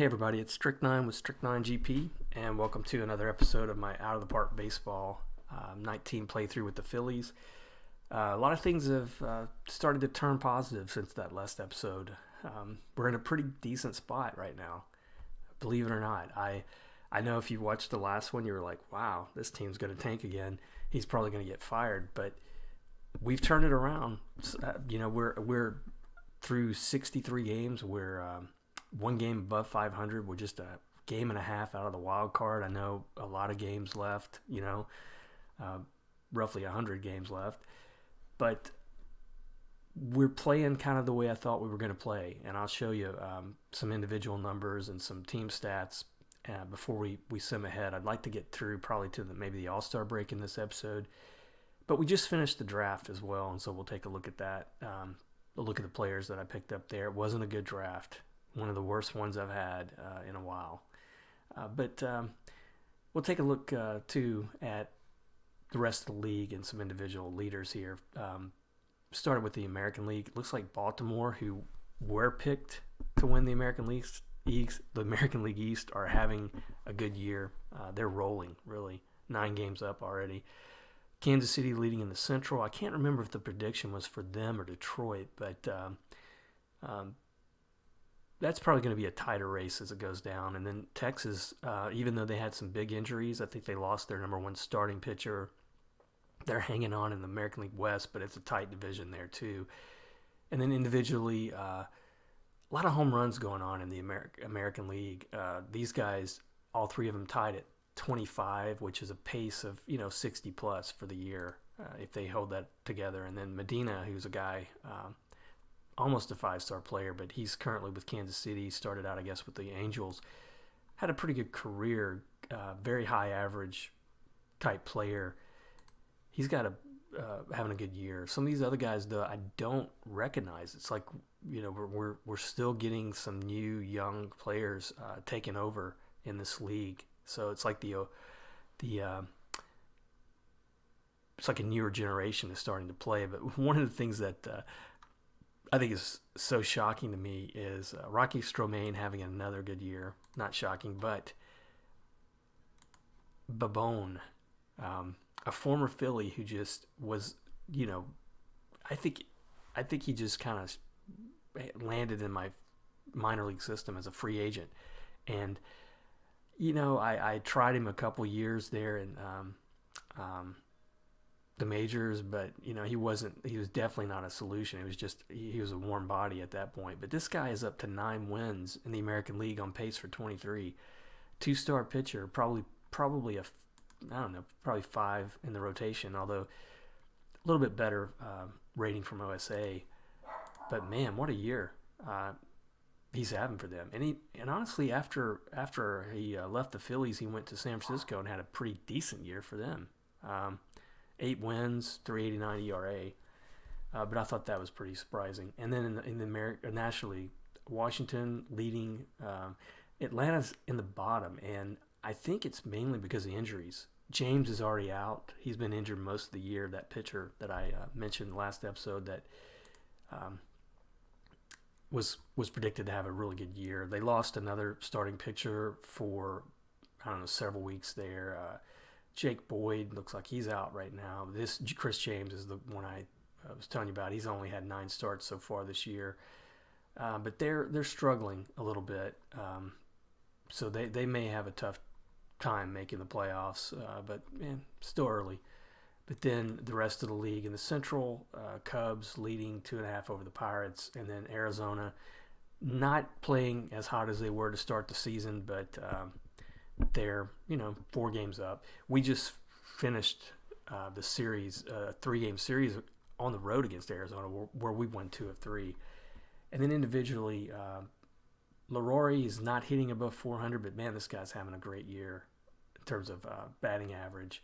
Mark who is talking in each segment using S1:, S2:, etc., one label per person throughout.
S1: Hey everybody, it's Strict9 with Strict9 GP, and welcome to another episode of my Out of the Park Baseball 19 playthrough with the Phillies. A lot of things have started to turn positive since that last episode. We're in a pretty decent spot right now, believe it or not. I know if you watched the last one, you were like, wow, this team's going to tank again. He's probably going to get fired, but we've turned it around. We're through 63 games. We're one game above 500. We're just a game and a half out of the wild card. I know a lot of games left, roughly 100 games left. But we're playing kind of the way I thought we were going to play. And I'll show you some individual numbers and some team stats before we sim ahead. I'd like to get through probably to maybe the All-Star break in this episode. But we just finished the draft as well, and so we'll take a look at that. A look at the players that I picked up there. It wasn't a good draft. One of the worst ones I've had in a while. But we'll take a look, too, at the rest of the league and some individual leaders here. Started with the American League. It looks like Baltimore, who were picked to win the American League East, are having a good year. They're rolling, really. 9 games up already. Kansas City leading in the Central. I can't remember if the prediction was for them or Detroit, but that's probably going to be a tighter race as it goes down. And then Texas, even though they had some big injuries, I think they lost their number one starting pitcher. They're hanging on in the American League West, but it's a tight division there too. And then individually, a lot of home runs going on in the American League. These guys, all three of them tied at 25, which is a pace of 60 plus for the year if they hold that together. And then Medina, who's a guy almost a 5-star player, but he's currently with Kansas City. Started out, I guess, with the Angels. Had a pretty good career, very high average type player. He's got having a good year. Some of these other guys, though, I don't recognize. It's like we're still getting some new young players taking over in this league. So it's like it's like a newer generation is starting to play. But one of the things that I think is so shocking to me is Rocky Stromain having another good year. Not shocking, but Babone, a former Philly who just was, I think he just kind of landed in my minor league system as a free agent. And, I tried him a couple years there in the majors, but he was definitely not a solution. It was just he was a warm body at that point. But this guy is up to 9 wins in the American League, on pace for 23. 2-star pitcher, probably probably 5 in the rotation, although a little bit better rating from OSA. But man, what a year he's having for them. And honestly, after he left the Phillies, he went to San Francisco and had a pretty decent year for them. 8 wins, 3.89 ERA. But I thought that was pretty surprising. And then in the National League, Washington leading, Atlanta's in the bottom, and I think it's mainly because of injuries. James is already out. He's been injured most of the year. That pitcher that I mentioned in the last episode that was predicted to have a really good year. They lost another starting pitcher for several weeks there. Jake Boyd looks like he's out right now. This Chris James is the one I was telling you about. He's only had 9 starts so far this year, but they're struggling a little bit. So they may have a tough time making the playoffs, but man, still early. But then the rest of the league in the Central, Cubs leading 2.5 over the Pirates, and then Arizona not playing as hot as they were to start the season, but they're 4 games up. We just finished the series, 3-game series on the road against Arizona, where we won 2 of 3. And then individually, Leroy is not hitting above 400, but man, this guy's having a great year in terms of batting average.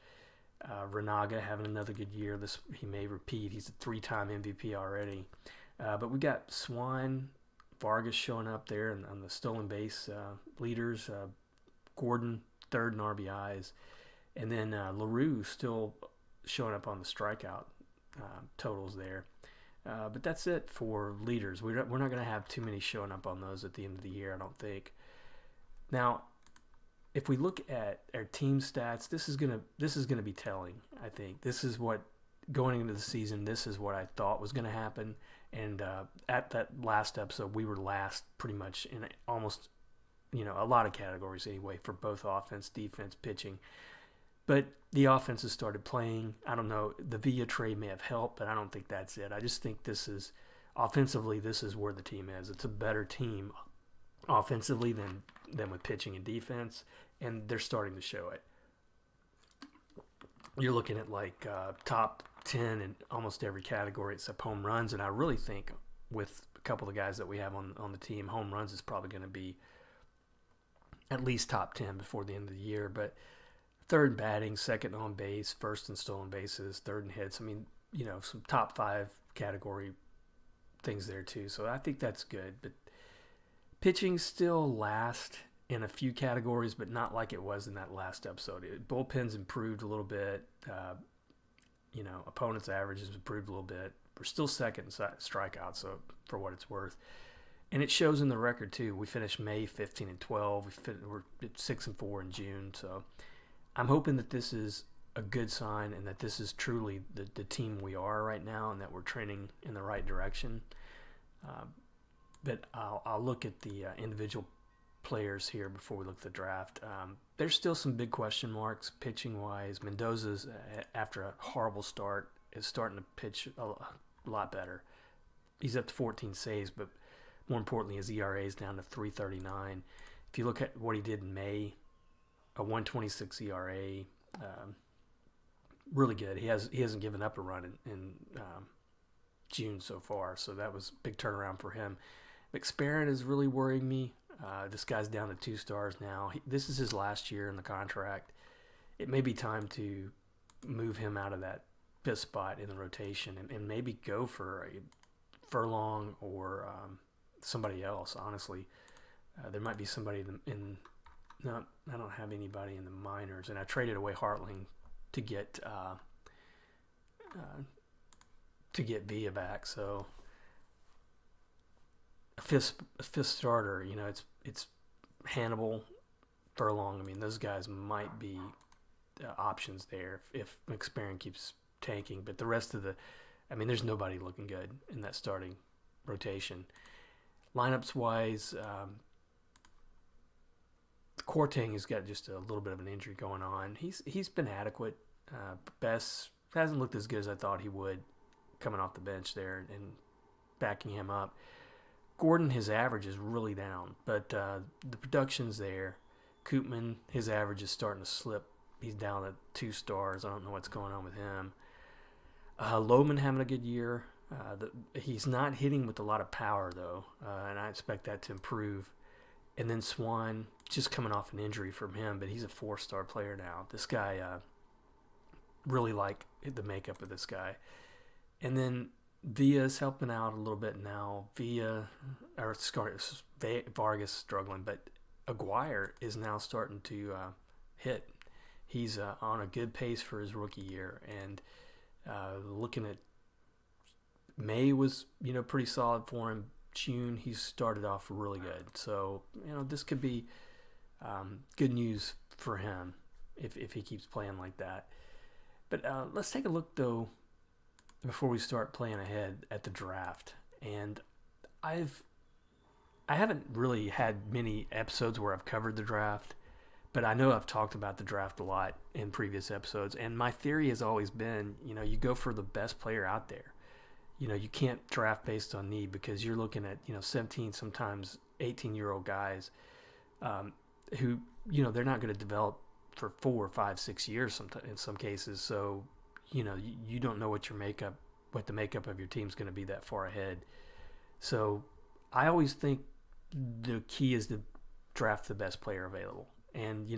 S1: Renaga having another good year. He may repeat. He's a 3-time MVP already. But we got Swan, Vargas showing up there on the stolen base leaders. Gordon, 3rd in RBIs. And then LaRue still showing up on the strikeout totals there. But that's it for leaders. We're not going to have too many showing up on those at the end of the year, I don't think. Now, if we look at our team stats, this is gonna be telling. I think this is what going into the season. This is what I thought was going to happen. And at that last episode, we were last pretty much in almost a lot of categories anyway for both offense, defense, pitching. But the offenses started playing. I don't know. The Villa trade may have helped, but I don't think that's it. I just think this is offensively. This is where the team is. It's a better team offensively than with pitching and defense, and they're starting to show it. You're looking at like top 10 in almost every category except home runs, and I really think with a couple of the guys that we have on the team, home runs is probably going to be at least top 10 before the end of the year. But third in batting, second on base, first in stolen bases, third in hits. I mean, some top 5 category things there too. So I think that's good. But pitching still last in a few categories, but not like it was in that last episode. Bullpen's improved a little bit. Opponents' averages improved a little bit. We're still second in strikeouts, so for what it's worth. And it shows in the record too. We finished May 15-12. We're 6-4 in June. So I'm hoping that this is a good sign and that this is truly the team we are right now, and that we're trending in the right direction. But I'll look at the individual players here before we look at the draft. There's still some big question marks pitching wise. Mendoza's, after a horrible start, is starting to pitch a lot better. He's up to 14 saves, but more importantly, his ERA is down to 3.39. If you look at what he did in May, a 1.26 ERA, really good. He hasn't given up a run in June so far, so that was a big turnaround for him. McSparron is really worrying me. This guy's down to 2 stars now. This is his last year in the contract. It may be time to move him out of that 5th spot in the rotation and maybe go for a Furlong or somebody else. Honestly, there might be somebody I don't have anybody in the minors, and I traded away Hartling to get Villa back. So a fifth starter, it's Hannibal, Furlong. I mean, those guys might be options there if McSparron keeps tanking. But the rest of there's nobody looking good in that starting rotation. Lineups wise, Kwarteng has got just a little bit of an injury going on. He's been adequate. Bess hasn't looked as good as I thought he would coming off the bench there and backing him up. Gordon, his average is really down, but the production's there. Koopman, his average is starting to slip. He's down to 2 stars. I don't know what's going on with him. Lohman having a good year. He's not hitting with a lot of power, though, and I expect that to improve. And then Swan, just coming off an injury from him, but he's a 4-star player now. This guy, really like the makeup of this guy. And then Villa's helping out a little bit now. Vargas struggling, but Aguirre is now starting to hit. He's on a good pace for his rookie year, and looking at May was pretty solid for him. June he started off really good, so this could be good news for him if he keeps playing like that. But let's take a look though before we start playing ahead at the draft. And I haven't really had many episodes where I've covered the draft, but I know I've talked about the draft a lot in previous episodes. And my theory has always been, you go for the best player out there. You can't draft based on need, because you're looking at, 17, sometimes 18-year-old guys who, they're not going to develop for 4, 5, 6 years in some cases. So, you don't know what the makeup of your team's going to be that far ahead. So I always think the key is to draft the best player available and,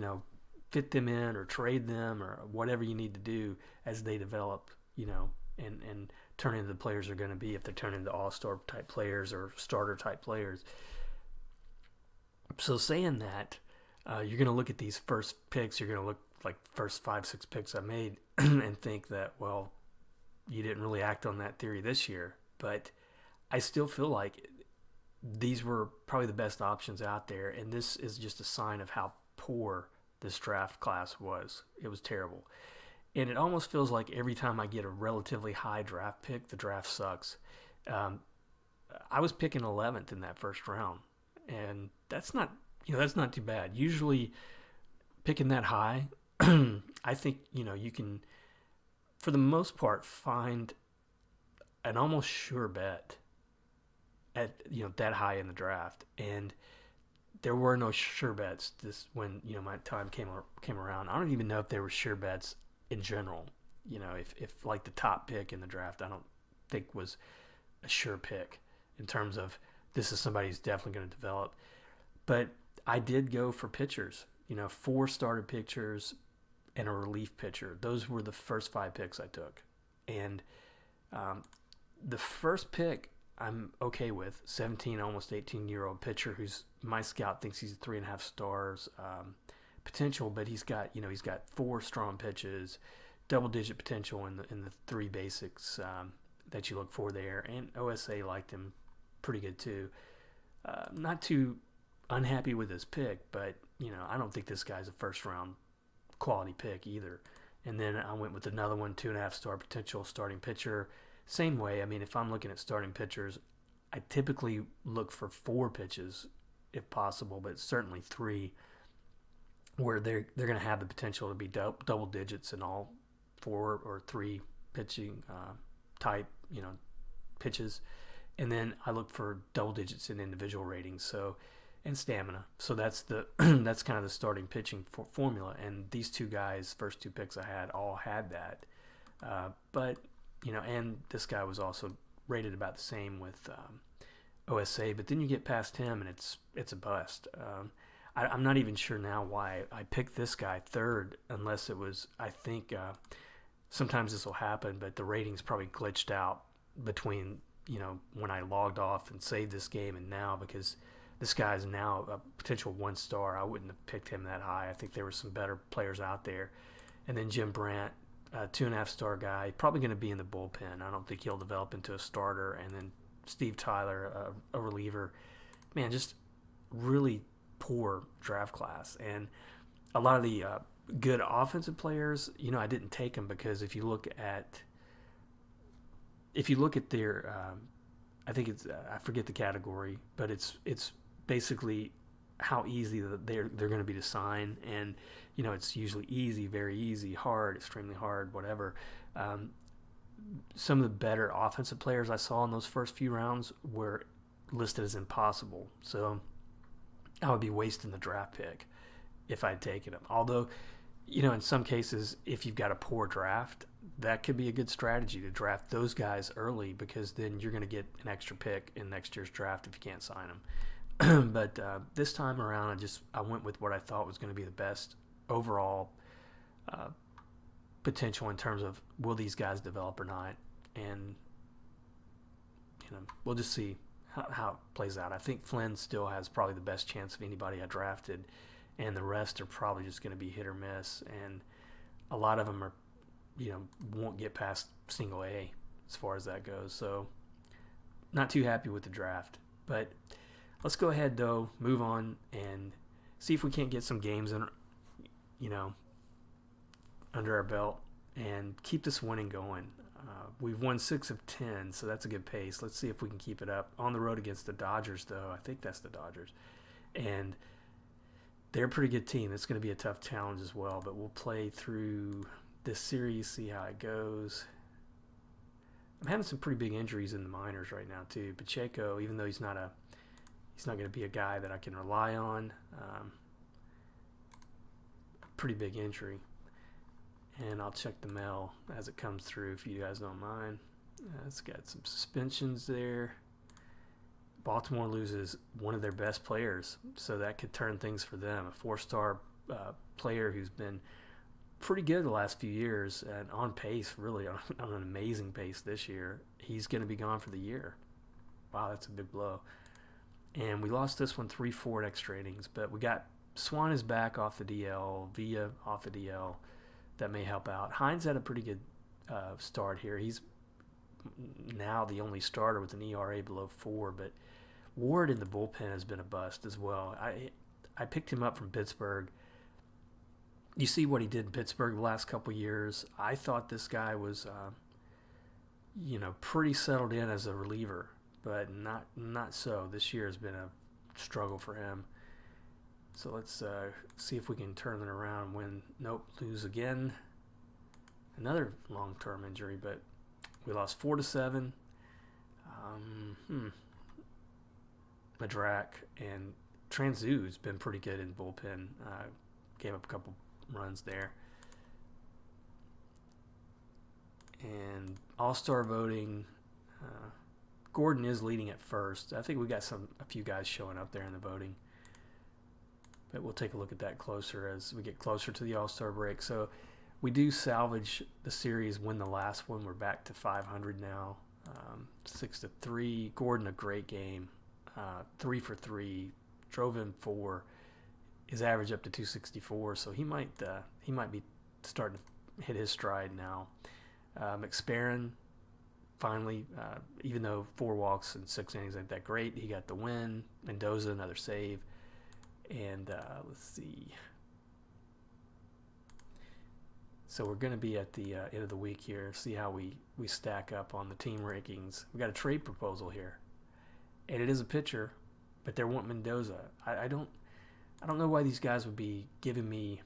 S1: fit them in or trade them or whatever you need to do as they develop, and turn into the players they're going to be, if they turn into all-star type players or starter type players. So saying that, you're going to look at these first picks, you're going to look like first 5, 6 picks I made and think that, well, you didn't really act on that theory this year. But I still feel like these were probably the best options out there, and this is just a sign of how poor this draft class was. It was terrible. And it almost feels like every time I get a relatively high draft pick, the draft sucks. Um, I was picking 11th in that first round, and that's not too bad. Usually, picking that high, I think you can, for the most part, find an almost sure bet at that high in the draft, and there were no sure bets this when my time came around. I don't even know if there were sure bets in general. If like the top pick in the draft, I don't think was a sure pick in terms of this is somebody who's definitely going to develop. But I did go for pitchers. 4 starter pitchers and a relief pitcher. Those were the first 5 picks I took, and um, the first pick I'm okay with. 17, almost 18-year-old pitcher who's my scout thinks he's 3.5 stars potential, but he's got 4 strong pitches, double-digit potential in the 3 basics that you look for there, and OSA liked him pretty good too. Not too unhappy with his pick, but I don't think this guy's a first-round quality pick either. And then I went with another one, 2.5 star potential starting pitcher. Same way. I mean, if I'm looking at starting pitchers, I typically look for 4 pitches if possible, but certainly 3, where they're going to have the potential to be double digits in all 4 or 3 pitching type pitches, and then I look for double digits in individual ratings. So and stamina. So that's the that's kind of the starting pitching formula. And these 2 guys, first 2 picks I had, all had that. But and this guy was also rated about the same with OSA. But then you get past him, and it's a bust. I'm not even sure now why I picked this guy third, unless it was, I think sometimes this will happen, but the ratings probably glitched out between when I logged off and saved this game and now, because this guy is now a potential 1 star. I wouldn't have picked him that high. I think there were some better players out there. And then Jim Brandt, 2.5 star guy, probably going to be in the bullpen. I don't think he'll develop into a starter. And then Steve Tyler, a reliever. Man, just really poor draft class. And a lot of the good offensive players, I didn't take them because if you look at their, I think it's I forget the category, but it's basically how easy they're going to be to sign, and it's usually easy, very easy, hard, extremely hard, whatever. Some of the better offensive players I saw in those first few rounds were listed as impossible, so I would be wasting the draft pick if I'd taken them. Although, in some cases, if you've got a poor draft, that could be a good strategy to draft those guys early, because then you're going to get an extra pick in next year's draft if you can't sign them. But this time around, I went with what I thought was going to be the best overall potential in terms of will these guys develop or not, and we'll just see how it plays out. I think Flynn still has probably the best chance of anybody I drafted, and the rest are probably just going to be hit or miss, and a lot of them are won't get past single A as far as that goes. So not too happy with the draft, but let's go ahead though, move on and see if we can't get some games in, under our belt and keep this winning going. We've won 6 of 10, so that's a good pace. Let's see if we can keep it up. On the road against the Dodgers, though, I think that's the Dodgers, and they're a pretty good team. It's going to be a tough challenge as well, but we'll play through this series, see how it goes. I'm having some pretty big injuries in the minors right now too. Pacheco, even though he's not going to be a guy that I can rely on. Pretty big injury. And I'll check the mail as it comes through if you guys don't mind. It's got some suspensions there. Baltimore loses one of their best players, so that could turn things for them. A 4-star player who's been pretty good the last few years and on pace, really on an amazing pace this year. He's going to be gone for the year. Wow, that's a big blow. And we lost this one 3-4 in extra innings, but we got Swan is back off the DL, Villa off the DL. That may help out. Hines had a pretty good start here. He's now the only starter with an ERA below 4, but Ward in the bullpen has been a bust as well. I picked him up from Pittsburgh. You see what he did in Pittsburgh the last couple years. I thought this guy was, pretty settled in as a reliever, but not so. This year has been a struggle for him. So let's see if we can turn it around and win. Nope, lose again. Another long-term injury, but we lost 4-7. Madrak and Transu's been pretty good in bullpen. Gave up a couple runs there. And All-Star voting, Gordon is leading at first. I think we got a few guys showing up there in the voting. But we'll take a look at that closer as we get closer to the All-Star break. So we do salvage the series, win the last one. We're back to 500 now, 6-3. Gordon, a great game, 3 for 3, drove in 4. His average up to 264, so he might be starting to hit his stride now. McSparran finally, even though 4 walks and 6 innings ain't that great, he got the win. Mendoza, another save. And let's see. So we're going to be at the end of the week here, see how we stack up on the team rankings. We got a trade proposal here, and it is a pitcher, but they want Mendoza. I don't know why these guys would be giving me,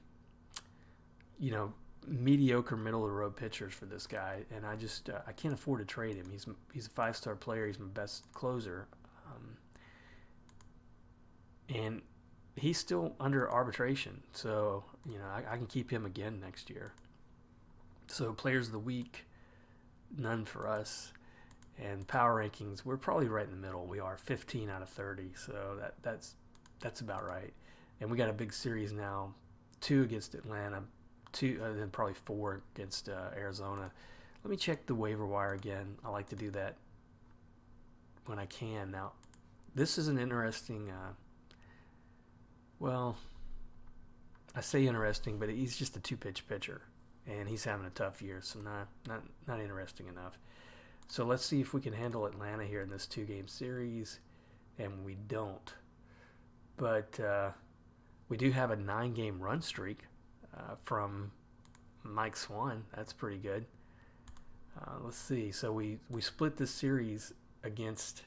S1: mediocre middle of the road pitchers for this guy, and I can't afford to trade him. He's a 5-star player. He's my best closer, and he's still under arbitration, so I can keep him again next year. So players of the week, none for us, and power rankings, we're probably right in the middle. We are 15 out of 30, so that's about right. And we got a big series now, 2 against Atlanta, 2, and then probably 4 against Arizona. Let me check the waiver wire again. I like to do that when I can. Now, this is an interesting. Well, I say interesting, but he's just a 2-pitch pitcher, and he's having a tough year, so not interesting enough. So let's see if we can handle Atlanta here in this 2-game series, and we don't. But we do have a 9-game run streak from Mike Swan. That's pretty good. Let's see. So we split this series against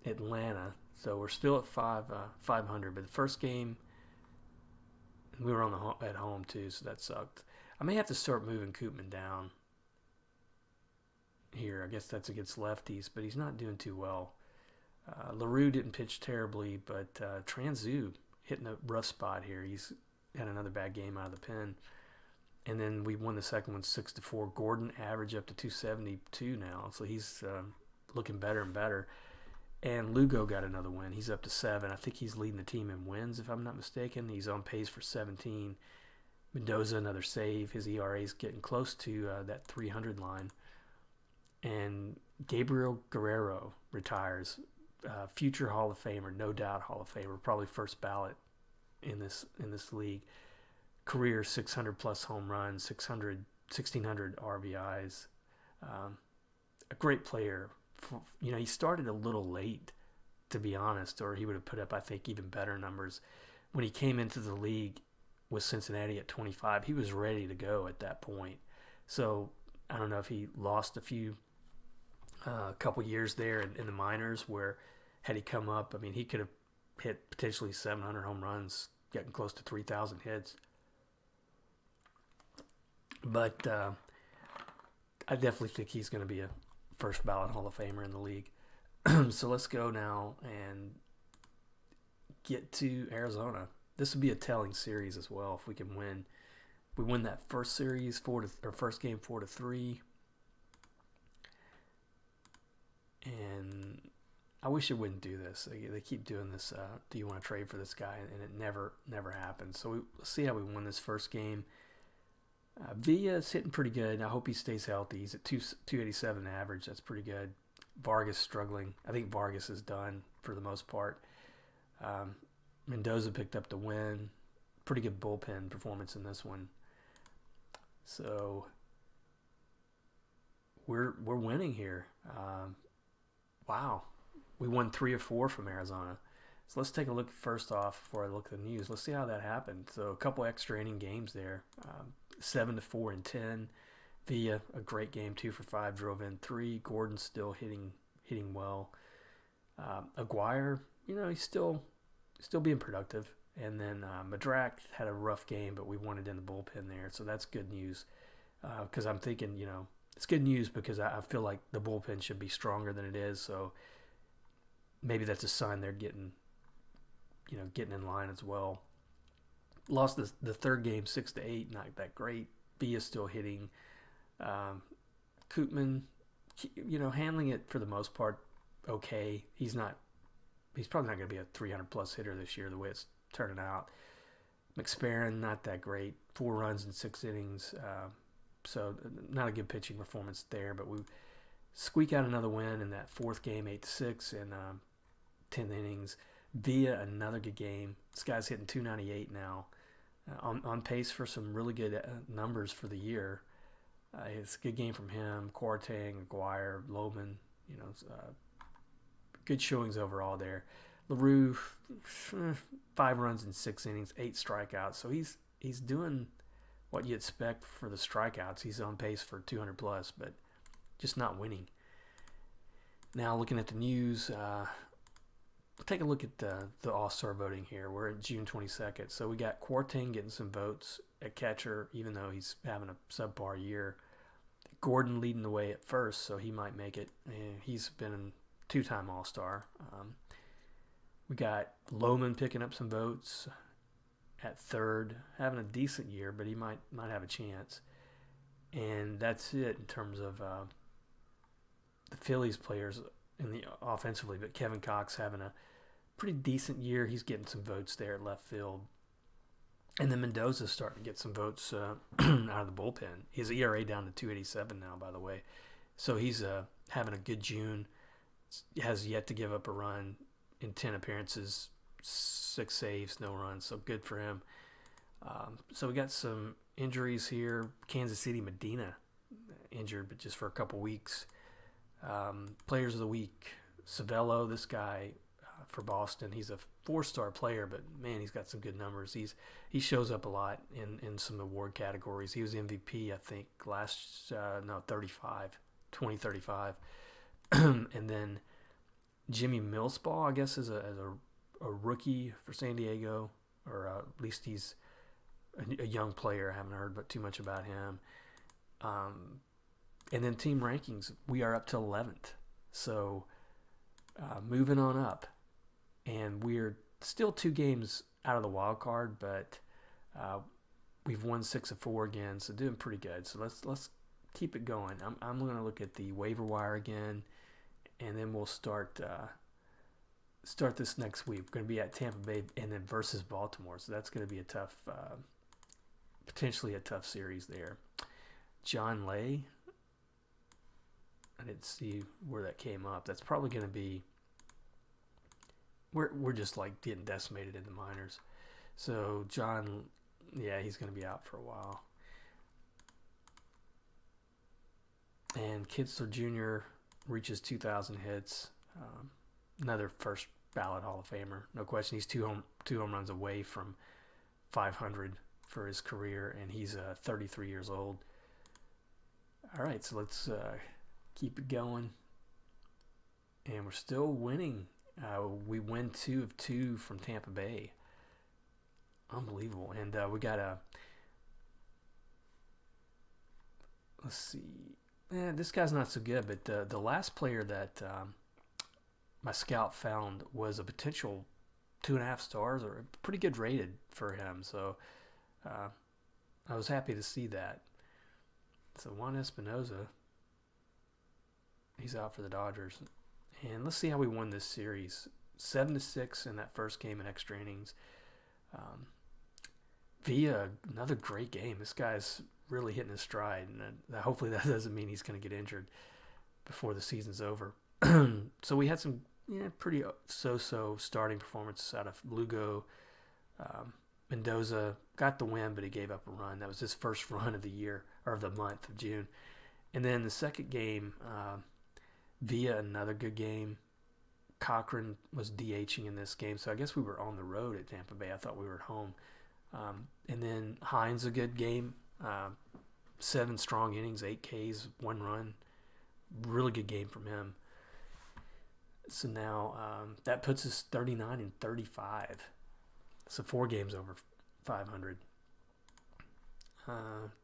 S1: Atlanta. So we're still at 500, but the first game we were at home too, so that sucked. I may have to start moving Koopman down here. I guess that's against lefties, but he's not doing too well. LaRue didn't pitch terribly, but Transu hitting a rough spot here. He's had another bad game out of the pen. And then we won the second one 6-4. Gordon average up to 272 now, so he's looking better and better. And Lugo got another win. He's up to 7. I think he's leading the team in wins, if I'm not mistaken. He's on pace for 17. Mendoza, another save. His ERA is getting close to that 300 line. And Gabriel Guerrero retires. Future Hall of Famer, no doubt Hall of Famer, probably first ballot in this league. Career 600 plus home runs, 1,600 RBIs. A great player. He started a little late, to be honest, or he would have put up, I think, even better numbers. When he came into the league with Cincinnati at 25, he was ready to go at that point. So I don't know if he lost a couple years there in the minors where had he come up, I mean, he could have hit potentially 700 home runs, getting close to 3,000 hits. But I definitely think he's going to be a first ballot Hall of Famer in the league. So let's go now and get to Arizona. This would be a telling series as well if we can win. We win that first series first game 4-3. And I wish it wouldn't do this. They keep doing this. Do you want to trade for this guy? And it never happens. So let's see how we win this first game. Villa's hitting pretty good. I hope he stays healthy. He's at 287 average. That's pretty good. Vargas struggling. I think Vargas is done for the most part. Mendoza picked up the win. Pretty good bullpen performance in this one. So we're winning here. Wow. we won 3 of 4 from Arizona. So let's take a look first off before I look at the news. Let's see how that happened. So a couple extra inning games there, 7-4 and 10. Villa, a great game, 2 for 5, drove in 3. Gordon still hitting well. Aguirre, he's still being productive. And then Madrak had a rough game, but we wanted in the bullpen there, so that's good news. Because I'm thinking, it's good news because I feel like the bullpen should be stronger than it is. So maybe that's a sign they're getting in line as well. Lost the third game 6-8, not that great. Villa's still hitting. Koopman, handling it for the most part okay. He's probably not going to be a 300 plus hitter this year the way it's turning out. McSparron, not that great. 4 runs in 6 innings. So not a good pitching performance there, but we squeak out another win in that 4th game, 8-6 in 10 innings. Villa, another good game. This guy's hitting 298 now. On pace for some really good numbers for the year. It's a good game from him. Quartang, Aguirre, Lohman, good showings overall there. LaRue, 5 runs in 6 innings, 8 strikeouts. So he's doing what you expect for the strikeouts. He's on pace for 200 plus, but just not winning. Now looking at the news, we'll take a look at the All-Star voting here. We're at June 22nd. So we got Quartang getting some votes at catcher, even though he's having a subpar year. Gordon leading the way at first, so he might make it. He's been a 2-time All-Star. We got Lohman picking up some votes at third, having a decent year, but he might have a chance. And that's it in terms of the Phillies players in the offensively. But Kevin Cox having a pretty decent year. He's getting some votes there at left field. And then Mendoza's starting to get some votes out of the bullpen. His ERA down to 2.87 now, by the way. So he's having a good June. Has yet to give up a run in 10 appearances, 6 saves, no runs. So good for him. So we got some injuries here. Kansas City, Medina injured, but just for a couple weeks. Players of the week, Savello, this guy for Boston. He's a 4-star player, but man, he's got some good numbers. He shows up a lot in some award categories. He was MVP, I think, 2035. And then Jimmy Millspaw, I guess, is a rookie for San Diego, or at least he's a young player. I haven't heard too much about him. And then team rankings, we are up to 11th. So moving on up. And we're still 2 games out of the wild card, but we've won 6 of 4 again, so doing pretty good. So let's keep it going. I'm going to look at the waiver wire again, and then we'll start this next week. We're going to be at Tampa Bay and then versus Baltimore, so that's going to be potentially a tough series there. John Lay, I didn't see where that came up. That's probably going to be. We're just like getting decimated in the minors. So John, he's going to be out for a while. And Kitzler Jr. reaches 2,000 hits. Another first ballot Hall of Famer, no question. He's two home runs away from 500 for his career, and he's 33 years old. All right, so let's keep it going. And we're still winning. We win 2 of 2 from Tampa Bay. Unbelievable. And we got let's see. This guy's not so good, but the last player that my scout found was a potential 2.5 stars, or pretty good rated for him. So I was happy to see that. So Juan Espinoza, he's out for the Dodgers. And let's see how we won this series. 7-6 in that first game in extra innings. Villa, another great game. This guy's really hitting his stride, and hopefully that doesn't mean he's going to get injured before the season's over. So we had some pretty so-so starting performance out of Lugo. Mendoza got the win, but he gave up a run. That was his first run of the year, or of the month of June. And then the second game, Villa, another good game. Cochran was DHing in this game, so I guess we were on the road at Tampa Bay. I thought we were at home. And then Hines, a good game. 7 strong innings, 8 Ks, 1 run. Really good game from him. So now that puts us 39 and 35. So 4 games over 500.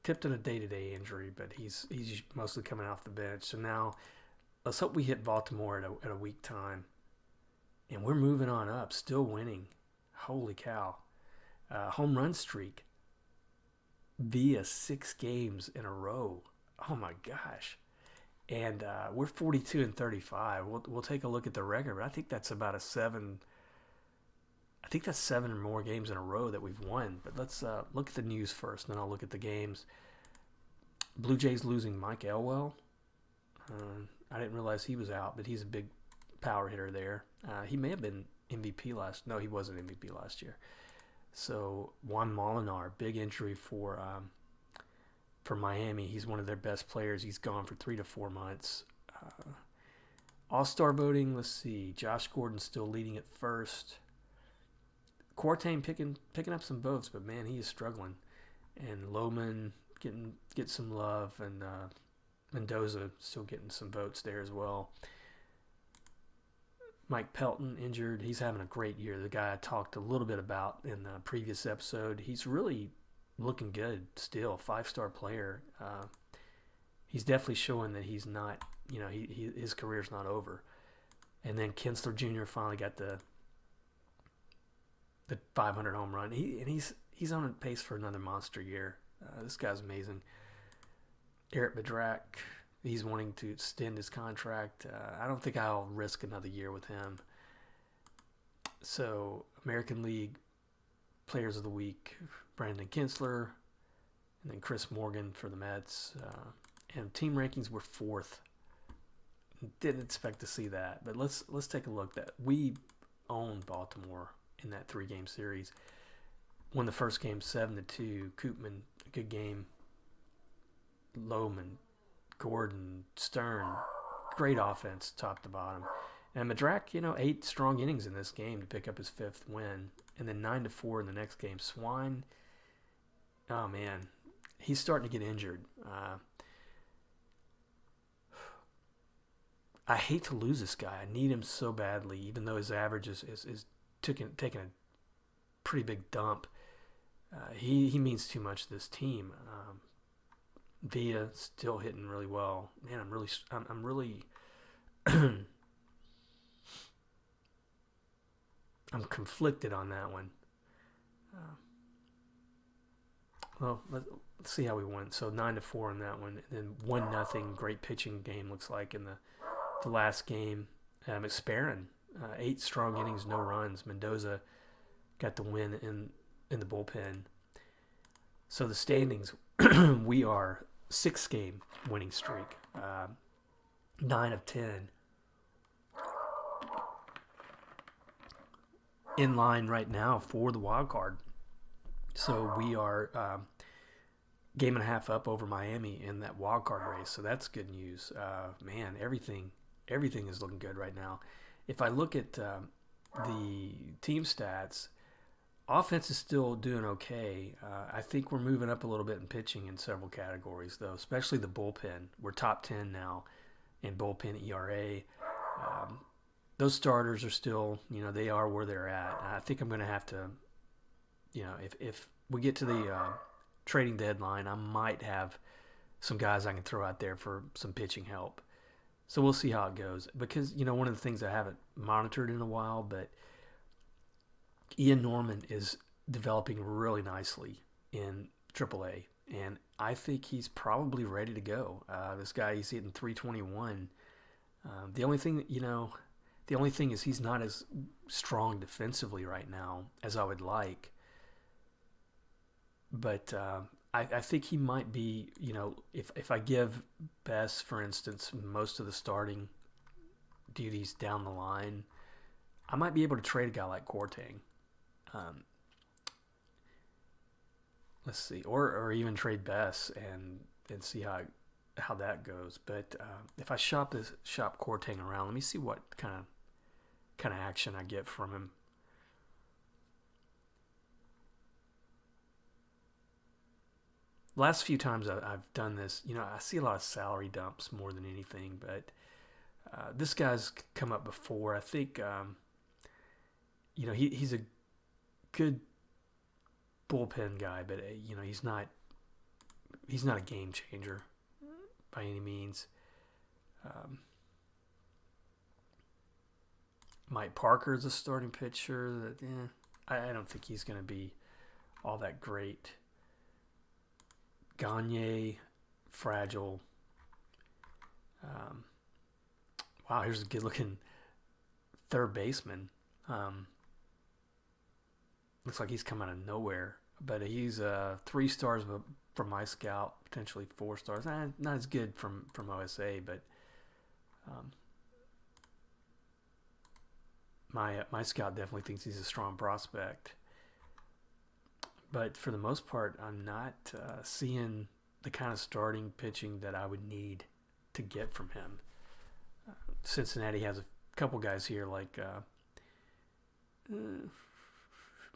S1: Tipton a day-to-day injury, but he's mostly coming off the bench. So now let's hope we hit Baltimore at a weak time. And we're moving on up, still winning. Holy cow. Home run streak via 6 games in a row. Oh my gosh. And we're 42 and 35. We'll take a look at the record, but I think that's about a 7. I think that's 7 or more games in a row that we've won. But let's look at the news first, and then I'll look at the games. Blue Jays losing Mike Elwell. I didn't realize he was out, but he's a big power hitter there. He may have been MVP last. No, he wasn't MVP last year. So Juan Molinar, big injury for Miami. He's one of their best players. He's gone for 3 to 4 months. All-star voting. Let's see. Josh Gordon's still leading at first. Quartain picking up some votes, but man, he is struggling. And Lohman get some love, and Mendoza still getting some votes there as well. Mike Pelton injured. He's having a great year. The guy I talked a little bit about in the previous episode. He's really looking good still. 5-star player. He's definitely showing that he's not, his career's not over. And then Kinsler Jr. finally got the 500 home run. He's on a pace for another monster year. This guy's amazing. Eric Badrak, he's wanting to extend his contract. I don't think I'll risk another year with him. So, American League Players of the Week, Brandon Kinsler, and then Chris Morgan for the Mets. And team rankings were 4th. Didn't expect to see that, but let's take a look. That we owned Baltimore in that 3-game series. Won the first game 7-2. Koopman, a good game. Lohman, Gordon, Stern, great offense top to bottom. And Madrak, 8 strong innings in this game to pick up his 5th win. And then 9-4 in the next game. Swine, oh man, he's starting to get injured. I hate to lose this guy. I need him so badly, even though his average is taking a pretty big dump. He means too much to this team. Villa still hitting really well. Man, I'm really I'm conflicted on that one. Well, let's see how we went. So 9-4 in that one, and then 1-0. Great pitching game looks like in the last game. McSparron, 8 strong innings, no runs. Mendoza got the win in the bullpen. So the standings, we are 6-game winning streak, 9 of 10. In line right now for the wild card. So we are game and a half up over Miami in that wild card race. So that's good news. Man, everything is looking good right now. If I look at the team stats, offense is still doing okay. I think we're moving up a little bit in pitching in several categories, though, especially the bullpen. We're top 10 now in bullpen ERA. Those starters are still, they are where they're at. I think I'm going to have to, if we get to the trading deadline, I might have some guys I can throw out there for some pitching help. So we'll see how it goes. Because, one of the things I haven't monitored in a while, but Ian Norman is developing really nicely in AAA. And I think he's probably ready to go. This guy, he's hitting 321. The only thing is he's not as strong defensively right now as I would like. But I think he might be, if I give Bess, for instance, most of the starting duties down the line, I might be able to trade a guy like Quartain. Let's see, or even trade Bess and see how that goes. But if I shop Quartain around, let me see what kind of kind of action I get from him. Last few times I've done this, I see a lot of salary dumps more than anything, but this guy's come up before. I think, he's a good bullpen guy, but he's not a game changer by any means. Mike Parker is a starting pitcher. I don't think he's going to be all that great. Gagne, fragile. Wow, here's a good-looking third baseman. Looks like he's come out of nowhere, but he's 3 stars from my scout, potentially 4 stars. Not as good from OSA, but my scout definitely thinks he's a strong prospect. But for the most part, I'm not seeing the kind of starting pitching that I would need to get from him. Cincinnati has a couple guys here like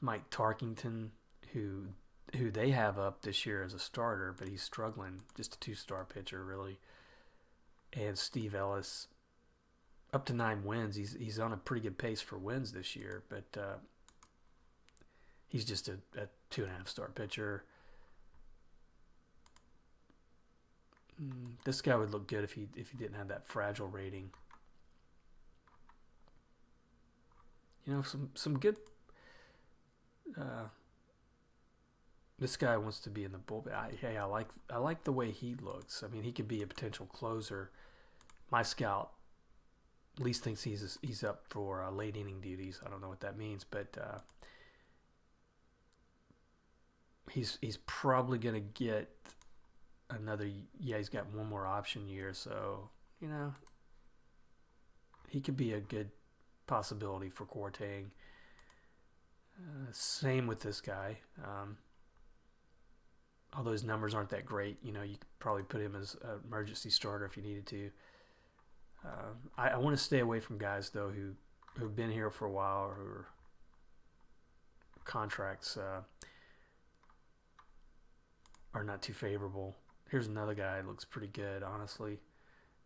S1: Mike Tarkington, who they have up this year as a starter, but he's struggling. Just a 2-star pitcher, really. And Steve Ellis, up to 9 wins. He's on a pretty good pace for wins this year, but he's just a 2.5-star pitcher. This guy would look good if he didn't have that fragile rating. Some good. This guy wants to be in the bullpen. I like the way he looks. I mean, he could be a potential closer. My scout at least thinks he's up for late inning duties. I don't know what that means, but he's probably going to get another. Yeah, he's got one more option year, so he could be a good possibility for Quartang. Same with this guy. Although his numbers aren't that great, you could probably put him as an emergency starter if you needed to. I want to stay away from guys, though, who've been here for a while or who are contracts are not too favorable. Here's another guy that looks pretty good, honestly.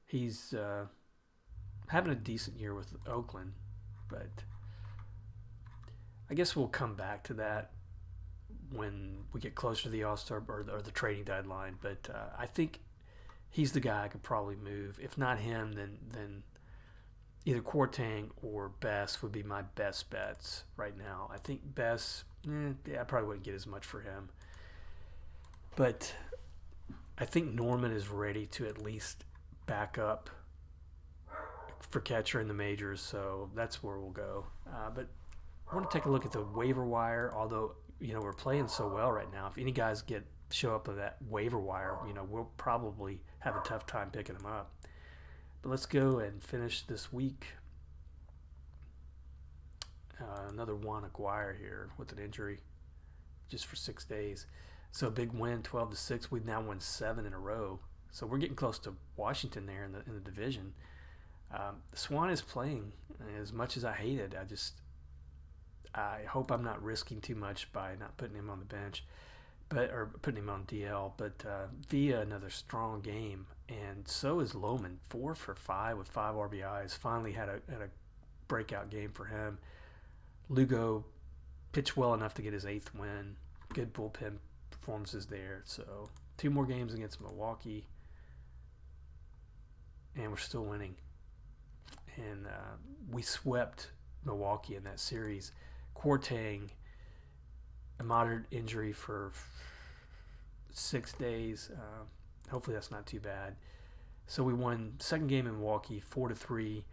S1: He's having a decent year with Oakland, but I guess we'll come back to that when we get closer to the All-Star or the trading deadline. But I think he's the guy I could probably move. If not him, then either Quartang or Bess would be my best bets right now. I think Bess, I probably wouldn't get as much for him. But I think Norman is ready to at least back up for catcher in the majors, so that's where we'll go. But I want to take a look at the waiver wire, although, we're playing so well right now. If any guys show up on that waiver wire, we'll probably have a tough time picking them up. But let's go and finish this week. Another Juan Aguirre here with an injury just for 6 days. So a big win, 12-6. We've now won 7 in a row. So we're getting close to Washington there in the division. Swan is playing. As much as I hate it, I hope I'm not risking too much by not putting him on the bench, or putting him on DL. But Villa, another strong game, and so is Lohman, 4 for 5 with 5 RBIs. Finally had a breakout game for him. Lugo pitched well enough to get his 8th win. Good bullpen performances there. So 2 more games against Milwaukee, and we're still winning. And we swept Milwaukee in that series. Quartang, a moderate injury for 6 days. Hopefully that's not too bad. So we won second game in Milwaukee, 4-3.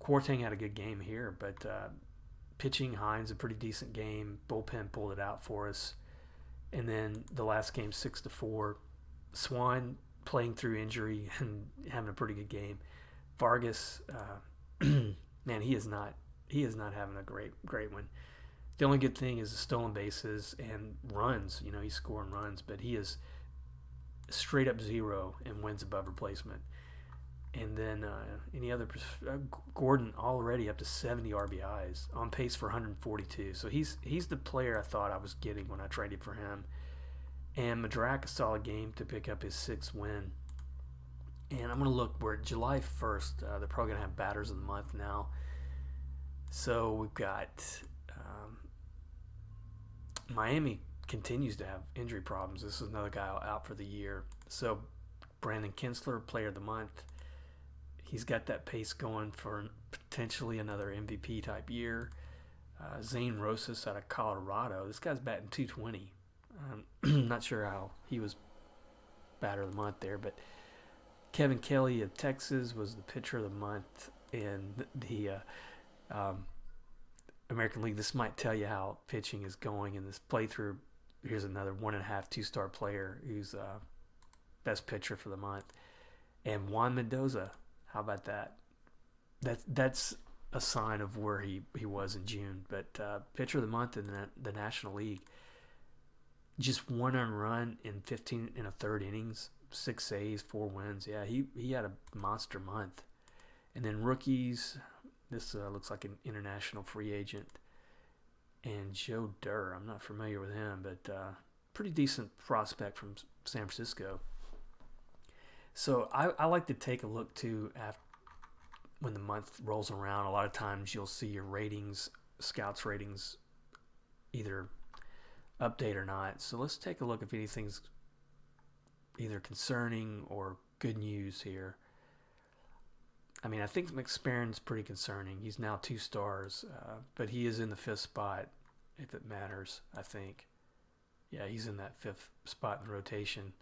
S1: Quartang had a good game here, but pitching, Hines, a pretty decent game. Bullpen pulled it out for us. And then the last game, 6-4. Swan playing through injury and having a pretty good game. Vargas, man, he is not having a great one. The only good thing is the stolen bases and runs. He's scoring runs, but he is straight up 0 and wins above replacement. And then Gordon already up to 70 RBIs, on pace for 142. So he's the player I thought I was getting when I traded for him. And Madrak, a solid game to pick up his sixth win. And I'm going to look, we're July 1st. They're probably going to have batters of the month now. So we've got Miami continues to have injury problems. This is another guy out for the year. So Brandon Kinsler, player of the month. He's got that pace going for potentially another MVP type year. Zane Rosas out of Colorado. This guy's batting 220. Not sure how he was batter of the month there, but Kevin Kelly of Texas was the pitcher of the month in the American League. This might tell you how pitching is going in this playthrough. Here's another 1.5 2-star player who's best pitcher for the month. And Juan Mendoza, how about that? That's a sign of where he was in June. But pitcher of the month in the National League. Just one earned run in 15 and a third innings, 6 saves, 4 wins. Yeah, he had a monster month. And then rookies, this looks like an international free agent. And Joe Durr, I'm not familiar with him, but pretty decent prospect from San Francisco. So I like to take a look too after when the month rolls around. A lot of times you'll see your ratings, scouts ratings, either update or not. So let's take a look if anything's either concerning or good news here. I mean, I think McSparron's pretty concerning. He's now 2 stars, but he is in the 5th spot, if it matters, I think. Yeah, he's in that 5th spot in the rotation.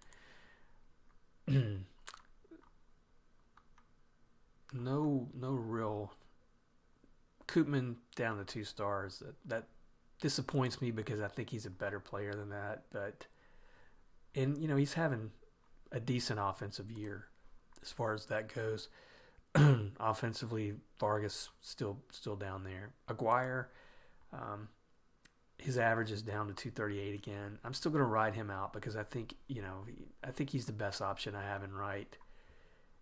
S1: No real. Koopman down to 2 stars. That disappoints me because I think he's a better player than that. And he's having a decent offensive year as far as that goes. Offensively, Vargas still down there. Aguirre, his average is down to 238 again. I'm still going to ride him out because I think he's the best option I have in right.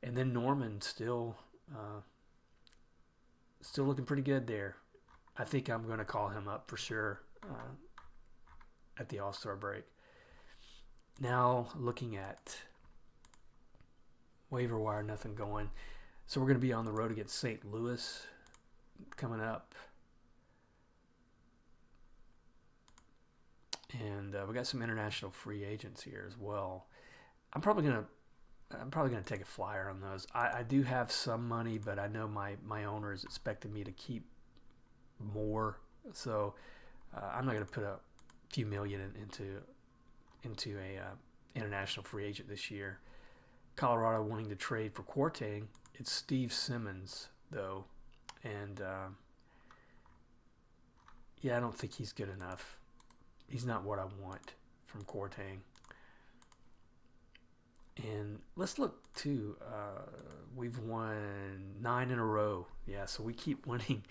S1: And then Norman still looking pretty good there. I think I'm going to call him up for sure at the All-Star break. Now looking at waiver wire, nothing going. So we're going to be on the road against St. Louis coming up. And we got some international free agents here as well. I'm probably gonna take a flyer on those. I do have some money, but I know my owner is expecting me to keep more, so I'm not gonna put a few million into a international free agent this year. Colorado wanting to trade for Quartang. It's Steve Simmons though, and I don't think he's good enough. He's not what I want from Quartang. And let's look too. We've won 9 in a row. Yeah, so we keep winning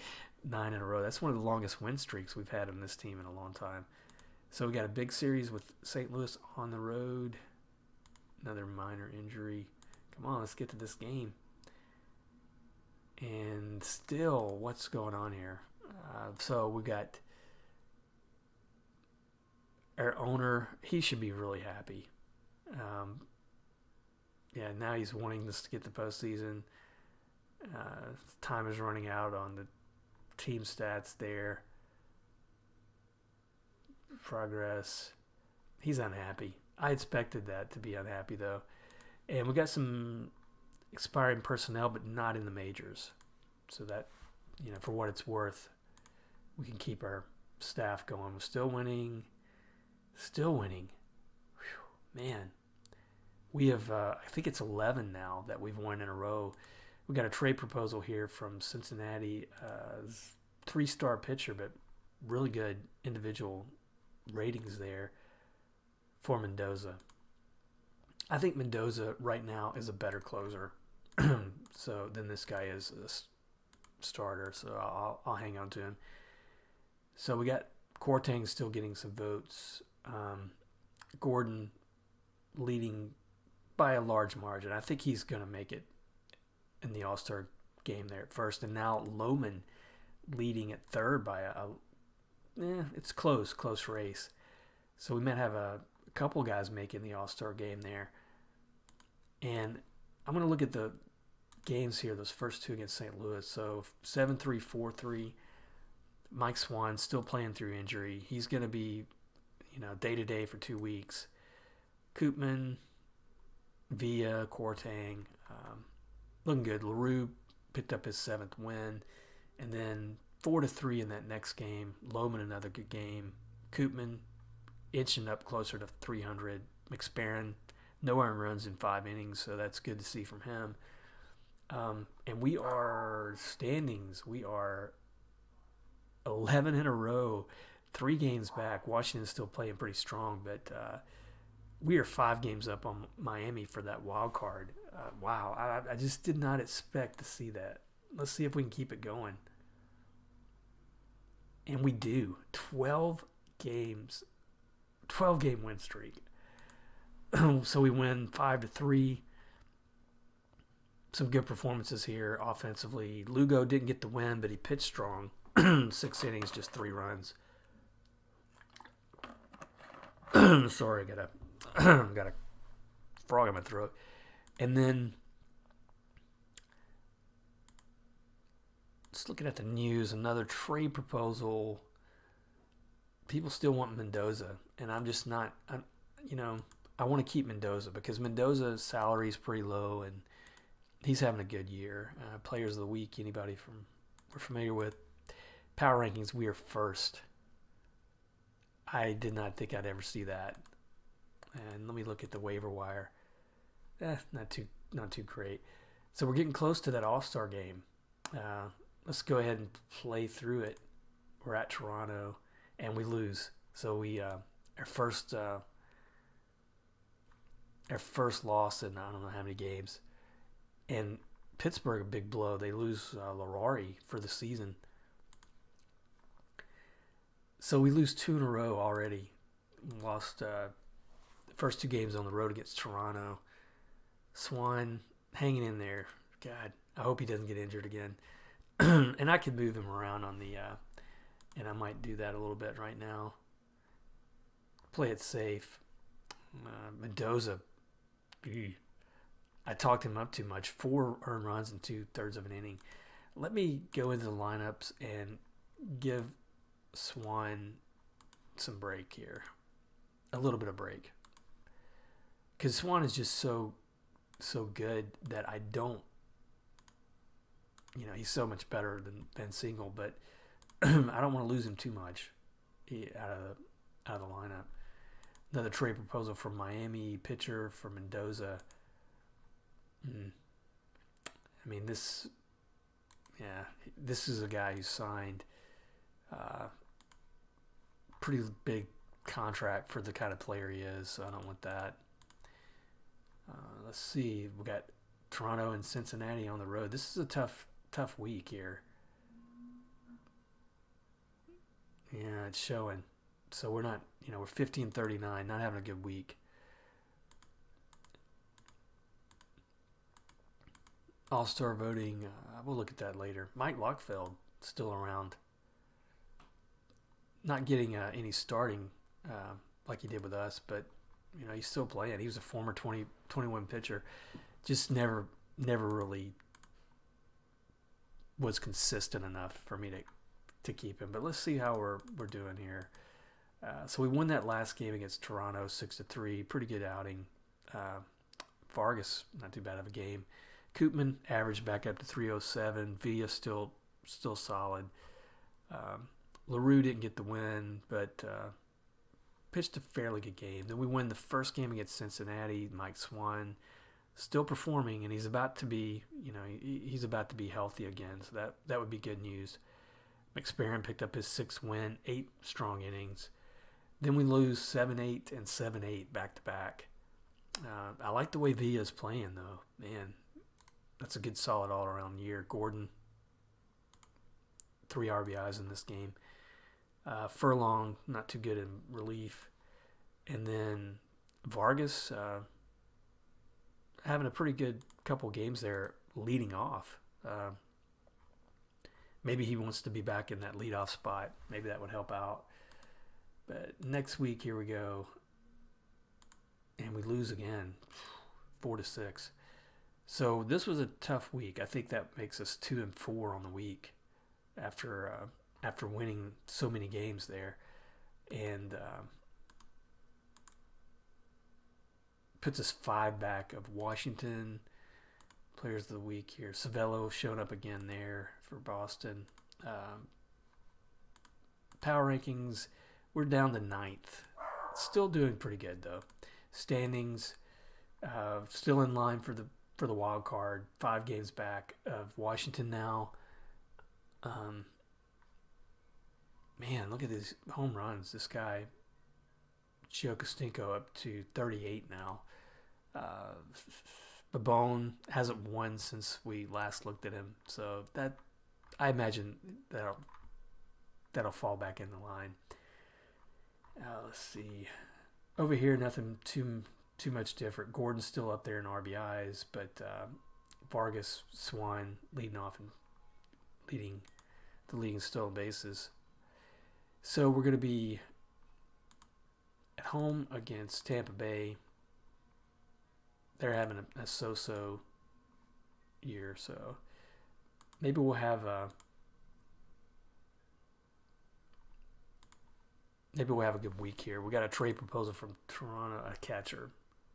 S1: 9 in a row. That's one of the longest win streaks we've had in this team in a long time. So we got a big series with St. Louis on the road. Another minor injury. Come on, let's get to this game. And still, what's going on here? So we got our owner. He should be really happy. Yeah, now he's wanting us to get the postseason. Time is running out on the team stats there. Progress. He's unhappy. I expected that to be unhappy, though. And we got some expiring personnel, but not in the majors. So that, for what it's worth, we can keep our staff going. We're still winning. Still winning. Whew, man. We have, I think it's 11 now that we've won in a row. We got a trade proposal here from Cincinnati. 3-star pitcher, but really good individual ratings there for Mendoza. I think Mendoza right now is a better closer so than this guy is a starter. So I'll hang on to him. So we got Quartang still getting some votes. Gordon leading by a large margin. I think he's going to make it in the All-Star game there at first, and now Lohman leading at third by it's close race. So we might have a couple guys making the All-Star game there. And I'm going to look at the games here, those first two against St. Louis. So 7-3, 4-3. Mike Swan still playing through injury. He's going to be, day-to-day for 2 weeks. Koopman, Villa, Kwarteng, looking good. LaRue picked up his 7th win. And then 4-3 in that next game. Lohman, another good game. Koopman inching up closer to 300. McSparren, no earned runs in 5 innings, so that's good to see from him. And we are standings. We are 11 in a row, 3 games back. Washington's still playing pretty strong, but we are 5 games up on Miami for that wild card. Wow, I just did not expect to see that. Let's see if we can keep it going. And we do. 12 games. 12-game win streak. So we win 5-3. Some good performances here offensively. Lugo didn't get the win, but he pitched strong. 6 innings, just 3 runs. Sorry, got a frog in my throat. And then just looking at the news, another trade proposal. People still want Mendoza, and I'm just not. I want to keep Mendoza because Mendoza's salary is pretty low, and he's having a good year. Players of the week, anybody we're familiar with. Power rankings, we are first. I did not think I'd ever see that. And let me look at the waiver wire. Not too great. So we're getting close to that All-Star game. Let's go ahead and play through it. We're at Toronto, and we lose. So we our first loss in I don't know how many games. And Pittsburgh, a big blow. They lose Larari for the season. So we lose 2 in a row already. Lost the first 2 games on the road against Toronto. Swan hanging in there. God, I hope he doesn't get injured again. And I could move him around on the, and I might do that a little bit right now. Play it safe. Mendoza, I talked him up too much. 4 earned runs in 2/3 of an inning. Let me go into the lineups and give Swan some break here. A little bit of break. Because Swan is just so good that I don't, he's so much better than Single, but I don't want to lose him too much out of the lineup. Another trade proposal from Miami, pitcher for Mendoza. I mean, this is a guy who signed pretty big contract for the kind of player he is, so I don't want that. Let's see. We got Toronto and Cincinnati on the road. This is a tough week here. Yeah, it's showing. So we're not, we're 15-39, not having a good week. All-Star voting, we'll look at that later. Mike Lockfeld still around. Not getting any starting like he did with us, but he's still playing. He was a former 2021 pitcher. Just never really was consistent enough for me to keep him. But let's see how we're doing here. So we won that last game against Toronto 6-3. Pretty good outing. Vargas, not too bad of a game. Koopman averaged back up to 307. Villa still solid. LaRue didn't get the win, but pitched a fairly good game. Then we win the first game against Cincinnati. Mike Swan still performing, and he's about to be, he's about to be healthy again. So that would be good news. McSparren picked up his 6th win, 8 strong innings. Then we lose 7-8 and 7-8 back to back. I like the way Villa is playing, though. Man, that's a good, solid all-around year. Gordon, 3 RBIs in this game. Furlong, not too good in relief. And then Vargas having a pretty good couple games there. leading off. Maybe he wants to be back in that leadoff spot. Maybe that would help out. But next week, here we go. And we lose again, 4-6. So this was a tough week. I think that makes us 2-4 on the week after winning so many games there, and puts us 5 back of Washington. Players of the week here. Savello showing up again there for Boston. Power rankings, we're down to 9th. Still doing pretty good though. Standings, still in line for the wild card. 5 games back of Washington now. Man, look at these home runs. This guy, Gio Costinco, up to 38 now. Babone hasn't won since we last looked at him, so that I imagine that'll fall back in the line. Let's see. Over here, nothing too much different. Gordon's still up there in RBIs, but Vargas, Swan leading off and leading stolen bases. So we're going to be at home against Tampa Bay. They're having a so-so year, so maybe we'll have a good week here. We got a trade proposal from Toronto, a catcher,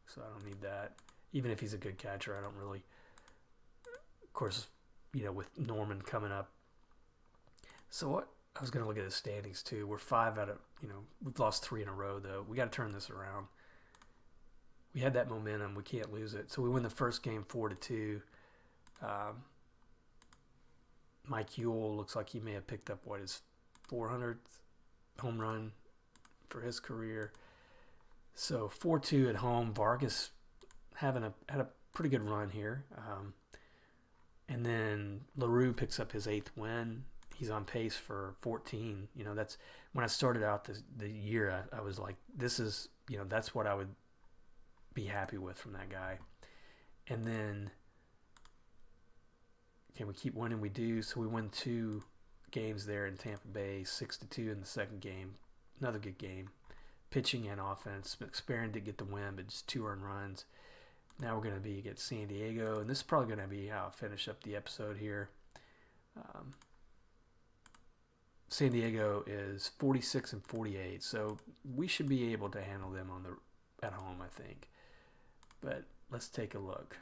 S1: so I don't need that. Even if he's a good catcher, I don't really. Of course, with Norman coming up. So what? I was going to look at the standings too. We're 5 out of, we've lost 3 in a row though. We got to turn this around. We had that momentum. We can't lose it. So we win the first game 4-2. Mike Ewell looks like he may have picked up his 400th home run for his career. So 4-2 at home. Vargas had a pretty good run here. And then LaRue picks up his 8th win. He's on pace for 14. That's when I started out the year. I was like, this is, that's what I would be happy with from that guy. And then, can we keep winning? We do. So we win 2 games there in Tampa Bay, 6-2 in the second game. Another good game. Pitching and offense. McSparron did get the win, but just 2 earned runs. Now we're going to be against San Diego, and this is probably going to be how I finish up the episode here. San Diego is 46-48, so we should be able to handle them at home, I think. But let's take a look.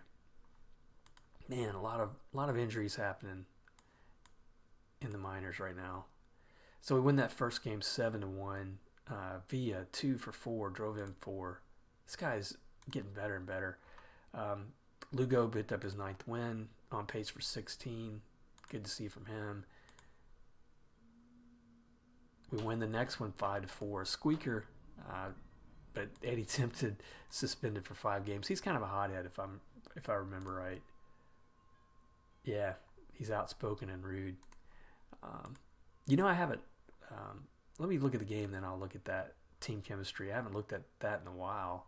S1: Man, a lot of injuries happening in the minors right now. So we win that first game 7-1. Villa 2 for 4, drove in 4. This guy's getting better and better. Lugo picked up his 9th win, on pace for 16. Good to see from him. We win the next one 5-4. Squeaker, but Eddie Timpton suspended for 5 games. He's kind of a hothead if I remember right. Yeah, he's outspoken and rude. I haven't. Let me look at the game, then I'll look at that team chemistry. I haven't looked at that in a while.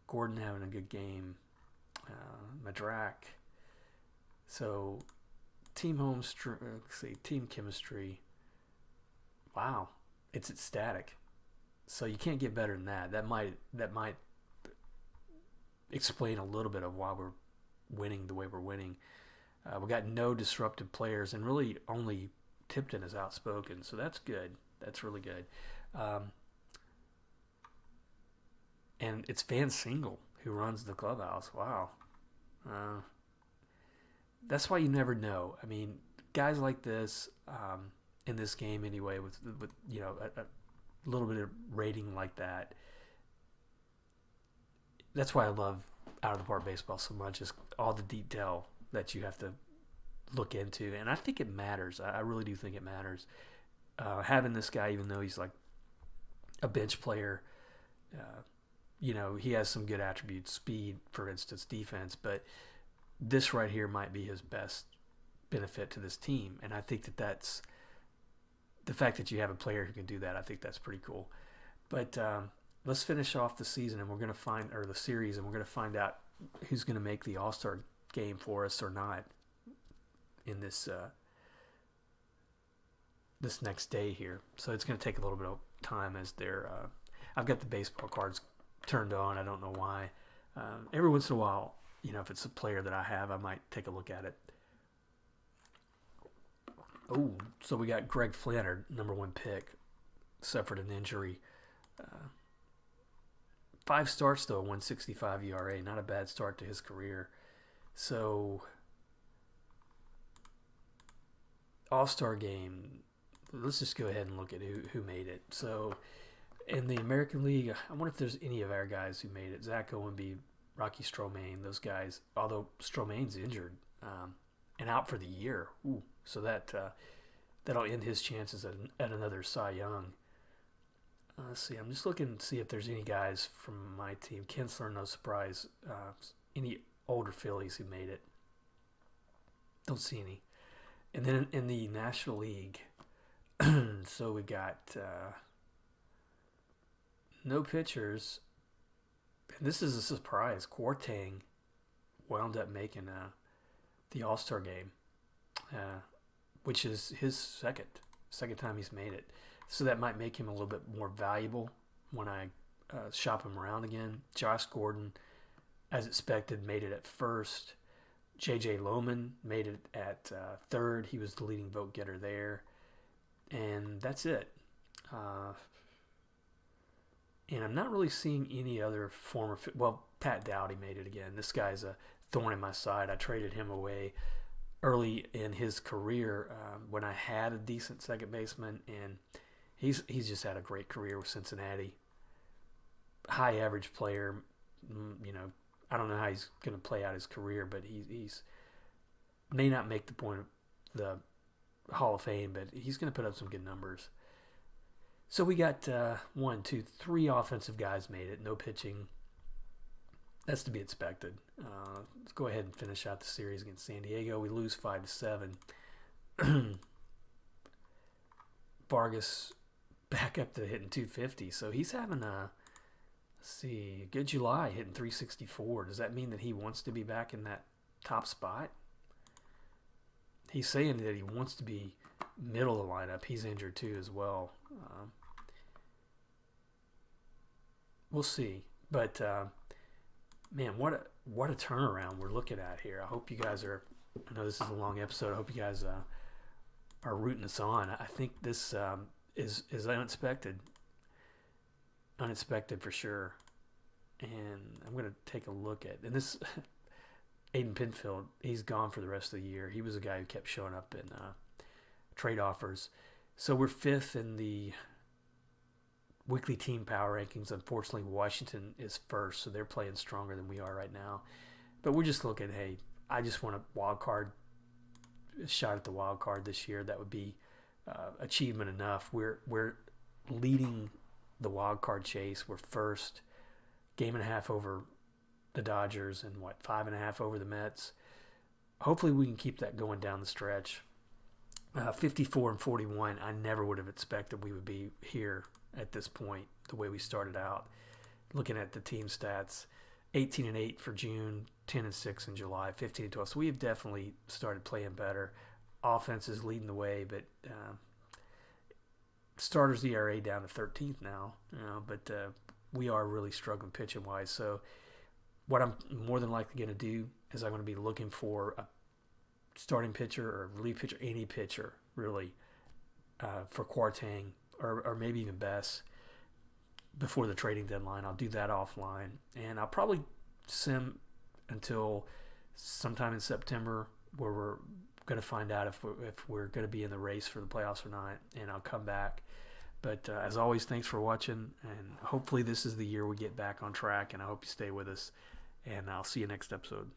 S1: Gordon having a good game. Madrak. So, team chemistry. Wow, it's ecstatic. So you can't get better than that. That might explain a little bit of why we're winning the way we're winning. We got no disruptive players, and really only Tipton is outspoken. So that's good. That's really good. And it's Van Single who runs the clubhouse. Wow. That's why you never know. I mean, guys like this, in this game anyway, with a little bit of rating like that. That's why I love out of the park baseball so much, is all the detail that you have to look into, and I think it matters. I really do think it matters. Having this guy, even though he's like a bench player, he has some good attributes, speed, for instance, defense, but this right here might be his best benefit to this team, and I think that's the fact that you have a player who can do that. I think that's pretty cool. But let's finish off the season, and we're going to the series, and we're going to find out who's going to make the All-Star game for us or not in this this next day here. So it's going to take a little bit of time as they're. I've got the baseball cards turned on. I don't know why. Every once in a while, if it's a player that I have, I might take a look at it. Oh, so we got Greg Flynn, our number 1 pick, suffered an injury. 5 starts though, 1.65 ERA, not a bad start to his career. So, All-Star game. Let's just go ahead and look at who made it. So, in the American League, I wonder if there's any of our guys who made it. Zach Owenby, Rocky Stromain, those guys. Although Stromain's injured and out for the year. Ooh, so that'll end his chances at another Cy Young. Let's see. I'm just looking to see if there's any guys from my team. Kinsler, no surprise. Any older Phillies who made it. Don't see any. And then in the National League, so we got no pitchers. And this is a surprise. Kwarteng wound up making the All-Star game, which is his second time he's made it. So that might make him a little bit more valuable when I shop him around again. Josh Gordon, as expected, made it at first. J.J. Lohman made it at third. He was the leading vote getter there. And that's it. And I'm not really seeing any other former... Well, Pat Dowdy made it again. This guy's a thorn in my side. I traded him away early in his career when I had a decent second baseman, and he's just had a great career with Cincinnati. High average player. I don't know how he's going to play out his career, but he's may not make the point of the Hall of Fame, but he's going to put up some good numbers. So we got 3 offensive guys made it, no pitching. That's to be expected. Let's go ahead and finish out the series against San Diego. We lose 5-7. Vargas back up to hitting 250, so he's having a good July, hitting 364. Does that mean that he wants to be back in that top spot? He's saying that he wants to be middle of the lineup. He's injured too as well. We'll see. But man, what a turnaround we're looking at here. I hope you guys are. I know this is a long episode. I hope you guys are rooting us on. I think this is unexpected. Unexpected for sure. And I'm going to take a look at, and this Aiden Pinfield, he's gone for the rest of the year. He was a guy who kept showing up in trade offers. So we're 5th in the weekly team power rankings. Unfortunately, Washington is 1st, so they're playing stronger than we are right now. But we're just looking, hey, I just want a wild card, shot at the wild card this year. That would be achievement enough. We're leading the wild card chase. We're 1st, 1.5 games over the Dodgers, and 5.5 over the Mets. Hopefully we can keep that going down the stretch. 54-41. I never would have expected we would be here at this point, the way we started out. Looking at the team stats, 18-8 for June, 10-6 in July, 15-12. So we have definitely started playing better. Offense is leading the way, but starters ERA down to 13th now. But we are really struggling pitching wise. So what I'm more than likely going to do is I'm going to be looking for a starting pitcher or relief pitcher, any pitcher really, for Kwarteng or maybe even Bess before the trading deadline. I'll do that offline, and I'll probably sim until sometime in September, where we're going to find out if we're going to be in the race for the playoffs or not, and I'll come back. But as always, thanks for watching, and hopefully this is the year we get back on track, and I hope you stay with us, and I'll see you next episode.